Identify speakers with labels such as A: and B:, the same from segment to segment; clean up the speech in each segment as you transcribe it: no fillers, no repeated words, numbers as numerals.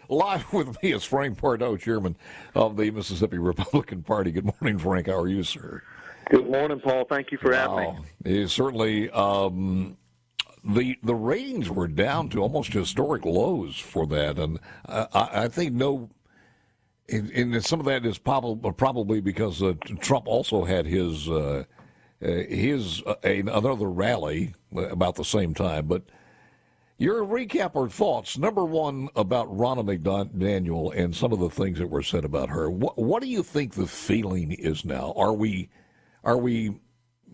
A: Live with me is Frank Bordeaux, chairman of the Mississippi Republican Party. Good morning, Frank. How are you, sir?
B: Good morning, Paul. Thank you for having me.
A: Certainly, the ratings were down to almost historic lows for that, and I think and some of that is probably because Trump also had his another rally about the same time, but. Your recap or thoughts, number one, about Ronna McDaniel and some of the things that were said about her. What do you think the feeling is now?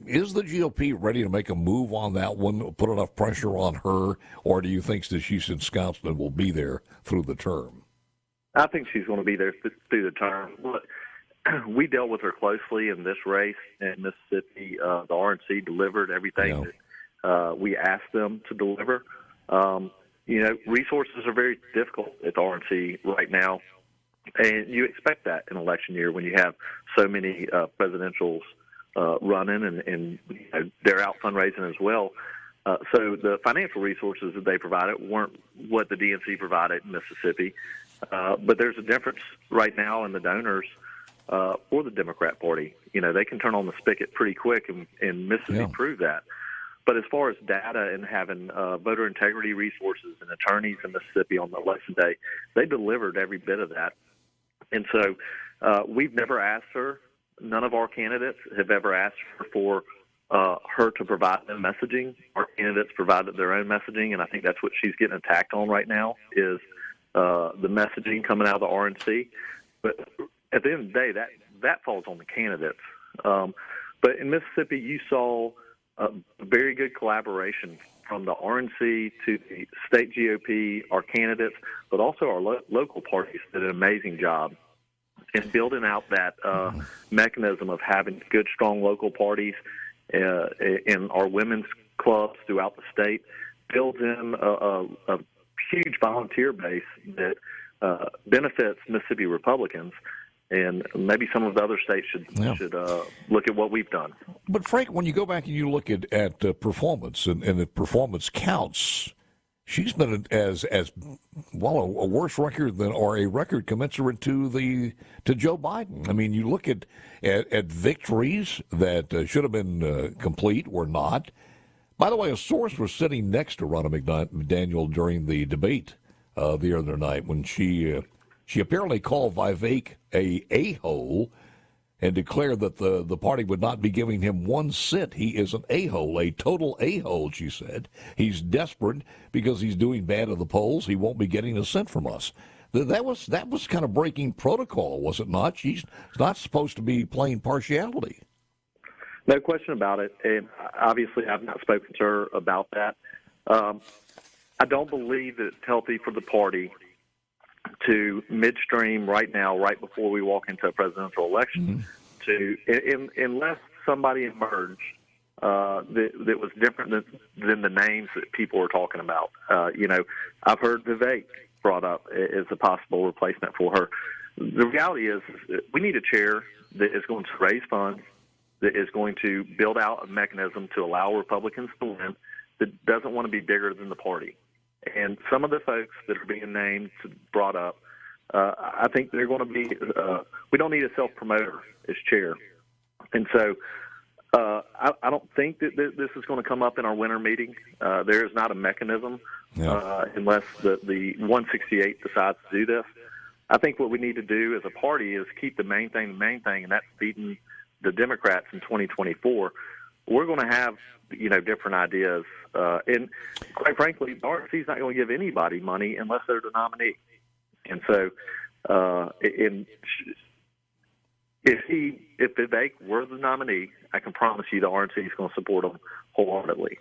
A: Is the GOP ready to make a move on that one, put enough pressure on her, or do you think that she's ensconced and will be there through the term?
B: I think she's going to be there through the term. Look, we dealt with her closely in this race in Mississippi. The RNC delivered everything that we asked them to deliver. Resources are very difficult at the RNC right now, and you expect that in election year when you have so many presidentials running and they're out fundraising as well. So the financial resources that they provided weren't what the DNC provided in Mississippi, but there's a difference right now in the donors for the Democrat Party. They can turn on the spigot pretty quick, and Mississippi proved that. But as far as data and having voter integrity resources and attorneys in Mississippi on election day, they delivered every bit of that. And so we've never asked her. None of our candidates have ever asked for her to provide them messaging. Our candidates provided their own messaging, and I think that's what she's getting attacked on right now is the messaging coming out of the RNC. But at the end of the day, that falls on the candidates. But in Mississippi, you saw a very good collaboration from the RNC to the state GOP, our candidates, but also our local parties did an amazing job in building out that mechanism of having good, strong local parties in our women's clubs throughout the state, builds in a huge volunteer base that benefits Mississippi Republicans. And maybe some of the other states should look at what we've done.
A: But, Frank, when you go back and you look at performance, and the performance counts, she's been as well a worse record or a record commensurate to Joe Biden. I mean, you look at victories that should have been complete or not. By the way, a source was sitting next to Ronna McDaniel during the debate the other night when she apparently called Vivek a a-hole and declared that the party would not be giving him one cent. He is an a-hole, a total a-hole, she said. He's desperate because he's doing bad at the polls. He won't be getting a cent from us. That was kind of breaking protocol, was it not? She's not supposed to be playing partiality.
B: No question about it. And obviously, I've not spoken to her about that. I don't believe that it's healthy for the party to midstream right now, right before we walk into a presidential election, unless somebody emerged that was different than the names that people were talking about. I've heard Vivek brought up as a possible replacement for her. The reality is we need a chair that is going to raise funds, that is going to build out a mechanism to allow Republicans to win, that doesn't want to be bigger than the party. And some of the folks that are being named, brought up, I think they're going to be we don't need a self-promoter as chair. And so I don't think that this is going to come up in our winter meeting. There is not a mechanism unless the 168 decides to do this. I think what we need to do as a party is keep the main thing, and that's beating the Democrats in 2024. We're going to have, different ideas. And quite frankly, the RNC is not going to give anybody money unless they're the nominee. And so if Vivek were the nominee, I can promise you the RNC is going to support him wholeheartedly,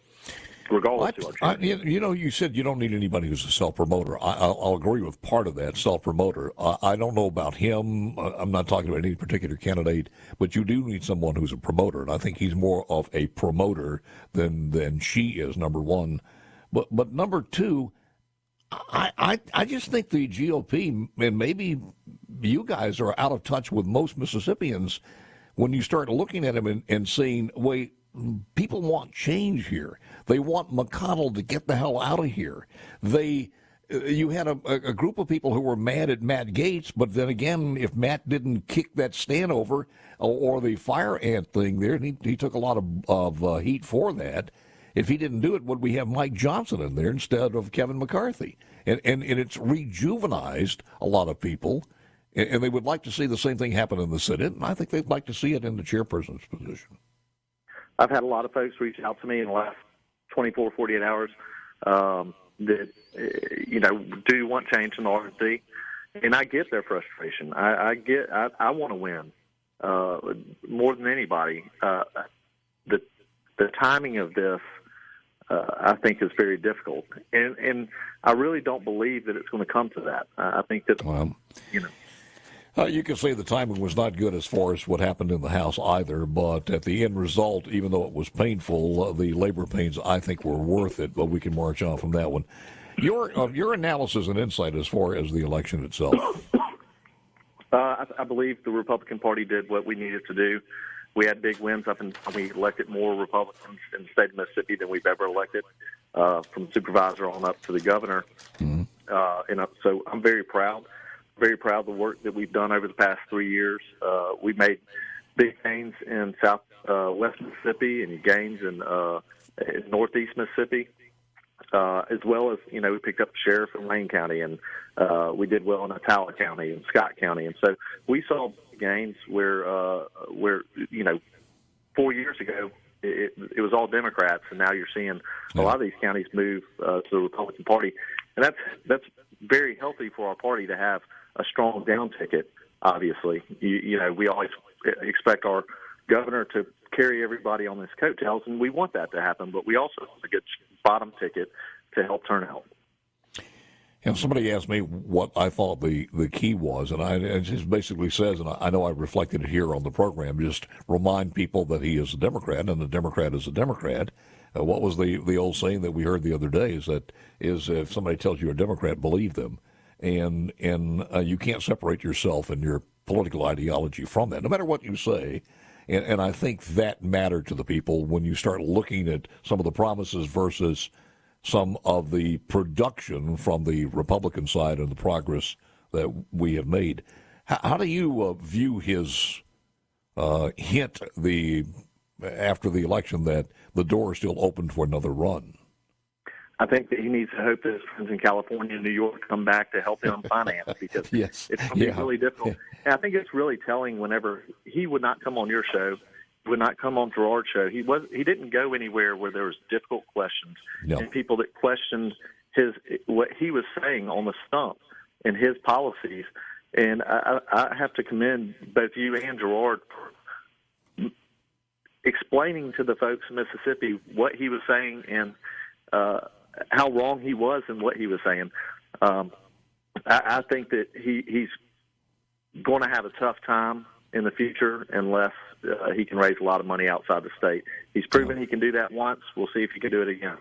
B: regardless of our change.
A: You said you don't need anybody who's a self-promoter. I'll agree with part of that, self-promoter. I don't know about him. I'm not talking about any particular candidate, but you do need someone who's a promoter, and I think he's more of a promoter than she is, number one. But number two, I just think the GOP, and maybe you guys are out of touch with most Mississippians when you start looking at them and seeing, wait, people want change here. They want McConnell to get the hell out of here. They you had a group of people who were mad at Matt Gaetz, but then again, if Matt didn't kick that stand over or the fire ant thing there, and he took a lot of heat for that, if he didn't do it, would we have Mike Johnson in there instead of Kevin McCarthy? And it's rejuvenized a lot of people, and they would like to see the same thing happen in the Senate, and I think they'd like to see it in the chairperson's position.
B: I've had a lot of folks reach out to me in the last 24, 48 hours that, do you want change in the RNC? And I get their frustration. I want to win more than anybody. The timing of this, I think, is very difficult. And I really don't believe that it's going to come to that. I think that,
A: you can say the timing was not good as far as what happened in the House either, but at the end result, even though it was painful, the labor pains, I think, were worth it, but we can march on from that one. Your analysis and insight as far as the election itself?
B: I believe the Republican Party did what we needed to do. We had big wins up until we elected more Republicans in the state of Mississippi than we've ever elected, from supervisor on up to the governor. Mm-hmm. So I'm very proud of the work that we've done over the past 3 years. We've made big gains in West Mississippi and gains in Northeast Mississippi, as well as, we picked up the sheriff in Lane County, and we did well in Attala County and Scott County. And so we saw gains where 4 years ago it was all Democrats, and now you're seeing a lot of these counties move to the Republican Party. And that's very healthy for our party to have a strong down ticket, obviously. We always expect our governor to carry everybody on his coattails, and we want that to happen, but we also want a good bottom ticket to help turn out.
A: And somebody asked me what I thought the key was, and it just basically says, and I know I reflected it here on the program, just remind people that he is a Democrat, and a Democrat is a Democrat. What was the old saying that we heard the other day is if somebody tells you a Democrat, believe them. And you can't separate yourself and your political ideology from that, no matter what you say. And I think that mattered to the people when you start looking at some of the promises versus some of the production from the Republican side and the progress that we have made. How do you view his hint after the election that the door is still open for another run?
B: I think that he needs to hope that his friends in California and New York come back to help him finance, because it's going to be really difficult. Yeah. And I think it's really telling whenever he would not come on your show, would not come on Gerard's show. He didn't go anywhere where there was difficult questions and people that questioned what he was saying on the stump and his policies. And I have to commend both you and Gerard for explaining to the folks in Mississippi what he was saying and how wrong he was in what he was saying. I think that he's going to have a tough time in the future unless he can raise a lot of money outside the state. He's proven he can do that once. We'll see if he can do it again.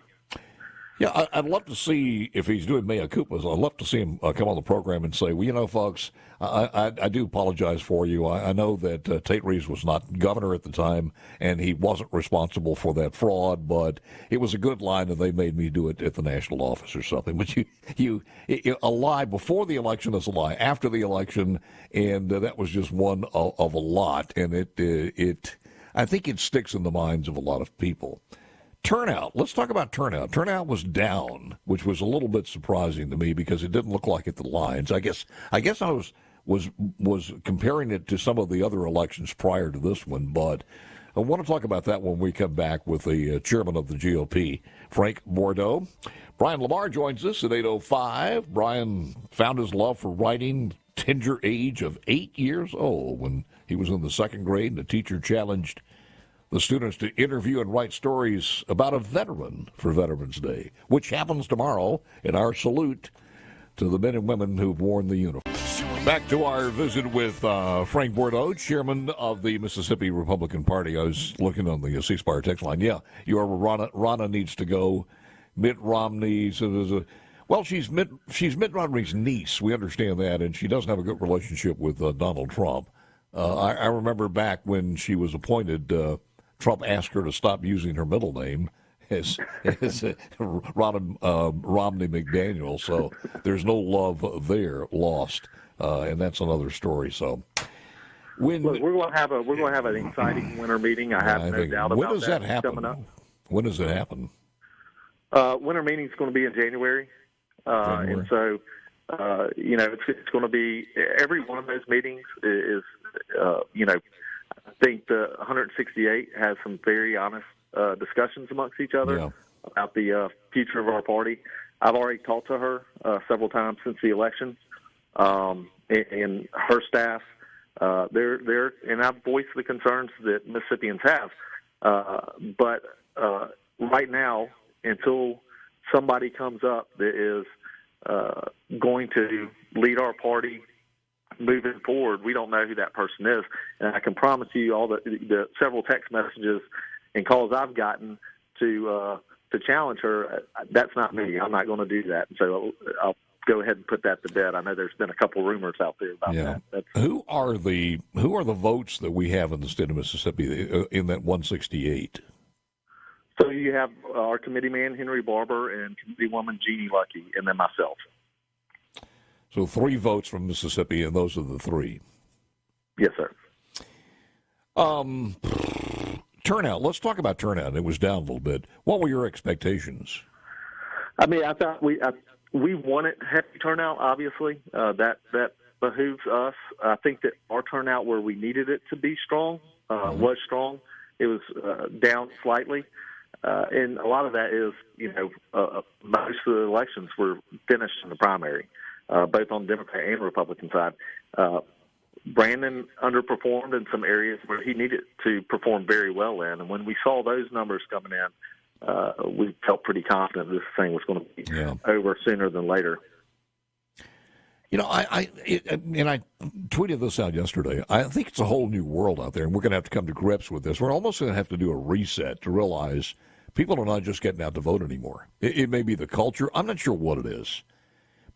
A: Yeah, I'd love to see, if he's doing mea culpas, I'd love to see him come on the program and say, well, folks, I do apologize for you. I know that Tate Reeves was not governor at the time, and he wasn't responsible for that fraud, but it was a good line, and they made me do it at the national office or something. But a lie before the election is a lie after the election, and that was just one of a lot, and I think it sticks in the minds of a lot of people. Turnout. Let's talk about turnout. Turnout was down, which was a little bit surprising to me because it didn't look like at the lines. I guess I was comparing it to some of the other elections prior to this one, but I want to talk about that when we come back with the chairman of the GOP, Frank Bordeaux. Brian Lamar joins us at 8:05. Brian found his love for writing tender age of 8 years old when he was in the second grade, and the teacher challenged the students to interview and write stories about a veteran for Veterans Day, which happens tomorrow in our salute to the men and women who've worn the uniform. Back to our visit with Frank Bordeaux, chairman of the Mississippi Republican Party. I was looking on the C Spire text line. Yeah, Ronna needs to go. Mitt Romney says, well, she's Mitt Romney's niece. We understand that, and she doesn't have a good relationship with Donald Trump. I remember back when she was appointed, Trump asked her to stop using her middle name, as Romney McDaniel. So there's no love there lost, and that's another story. So.
B: Look, we're going to have an exciting winter meeting. I have no doubt about that.
A: When does that happen?
B: Coming up.
A: When does it happen?
B: Winter meeting is going to be in January, and so it's going to be every one of those meetings is I think the 168 has some very honest discussions amongst each other about the future of our party. I've already talked to her several times since the election, and her staff. And I've voiced the concerns that Mississippians have, but right now, until somebody comes up that is going to lead our party moving forward, we don't know who that person is. And I can promise you, all the several text messages and calls I've gotten to challenge her, that's not me. I'm not going to do that. So I'll go ahead and put that to bed. I know there's been a couple rumors out there about that.
A: Who are the votes that we have in the state of Mississippi in that 168?
B: So you have our committee man, Henry Barber, and committee woman, Jeannie Lucky, and then myself.
A: So 3 votes from Mississippi, and those are the 3.
B: Yes, sir.
A: Turnout. Let's talk about turnout. It was down a little bit. What were your expectations?
B: I mean, I thought we wanted heavy turnout, obviously. That behooves us. I think that our turnout where we needed it to be strong was strong. It was down slightly. And a lot of that is, most of the elections were finished in the primary, both on the Democrat and Republican side. Brandon underperformed in some areas where he needed to perform very well in. And when we saw those numbers coming in, we felt pretty confident this thing was going to be over sooner than later.
A: I tweeted this out yesterday. I think it's a whole new world out there, and we're going to have to come to grips with this. We're almost going to have to do a reset to realize people are not just getting out to vote anymore. It may be the culture. I'm not sure what it is.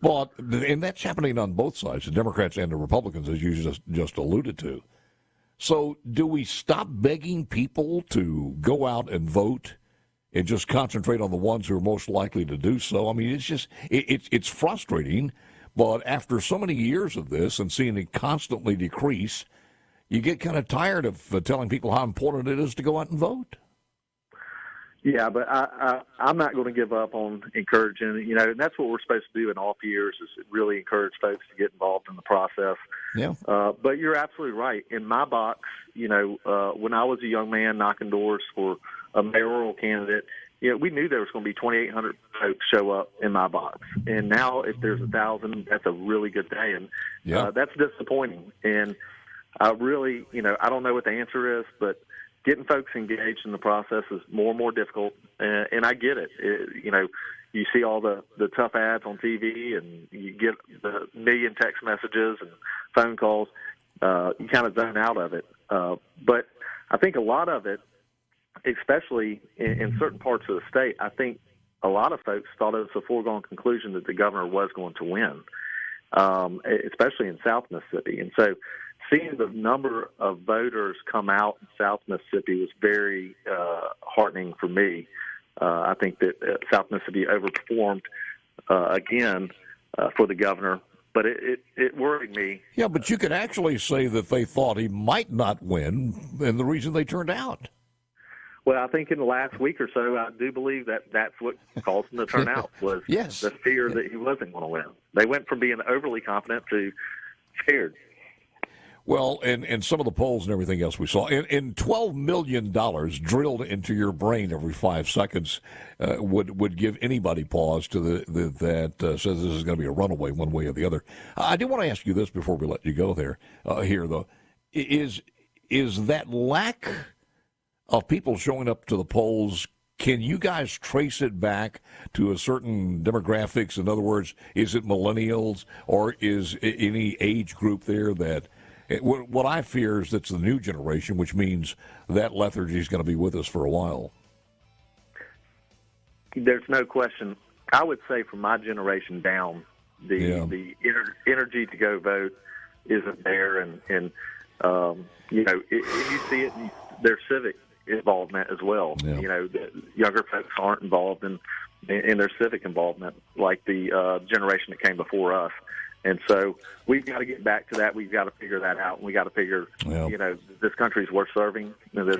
A: And that's happening on both sides, the Democrats and the Republicans, as you just alluded to. So do we stop begging people to go out and vote and just concentrate on the ones who are most likely to do so? I mean, it's just it's frustrating. But after so many years of this and seeing it constantly decrease, you get kind of tired of telling people how important it is to go out and vote.
B: Yeah, but I'm not going to give up on encouraging, and that's what we're supposed to do in off years is really encourage folks to get involved in the process.
A: Yeah.
B: But you're absolutely right. In my box, when I was a young man knocking doors for a mayoral candidate, we knew there was going to be 2,800 folks show up in my box. And now if there's 1,000, that's a really good day. And that's disappointing. And I really, I don't know what the answer is, but getting folks engaged in the process is more and more difficult. And I get it. You see all the tough ads on TV and you get the million text messages and phone calls. You kind of zone out of it. But I think a lot of it, especially in certain parts of the state, I think a lot of folks thought it was a foregone conclusion that the governor was going to win, especially in South Mississippi. And so seeing the number of voters come out in South Mississippi was very heartening for me. I think that South Mississippi overperformed again for the governor, but it worried me.
A: Yeah, but you could actually say that they thought he might not win, and the reason they turned out.
B: Well, I think in the last week or so, I do believe that that's what caused them to turn out was the fear that he wasn't going to win. They went from being overly confident to scared.
A: Well, and some of the polls and everything else we saw, and $12 million drilled into your brain every 5 seconds would give anybody pause to that says this is going to be a runaway one way or the other. I do want to ask you this before we let you go here though. Is that lack of people showing up to the polls, can you guys trace it back to a certain demographics? In other words, is it millennials or is any age group there that what I fear is that's the new generation, which means that lethargy is going to be with us for a while?
B: There's no question. I would say from my generation down, the energy to go vote isn't there. And you see it, they're civic. involvement as well.
A: Yeah.
B: The younger folks aren't involved in their civic involvement like the generation that came before us. And so we've got to get back to that. We've got to figure that out. And we got to figure, this country's worth serving. This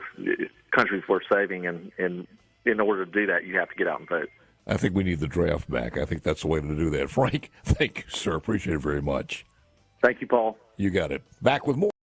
B: country's worth saving. And in order to do that, you have to get out and vote.
A: I think we need the draft back. I think that's the way to do that. Frank, thank you, sir. Appreciate it very much.
B: Thank you, Paul.
A: You got it. Back with more.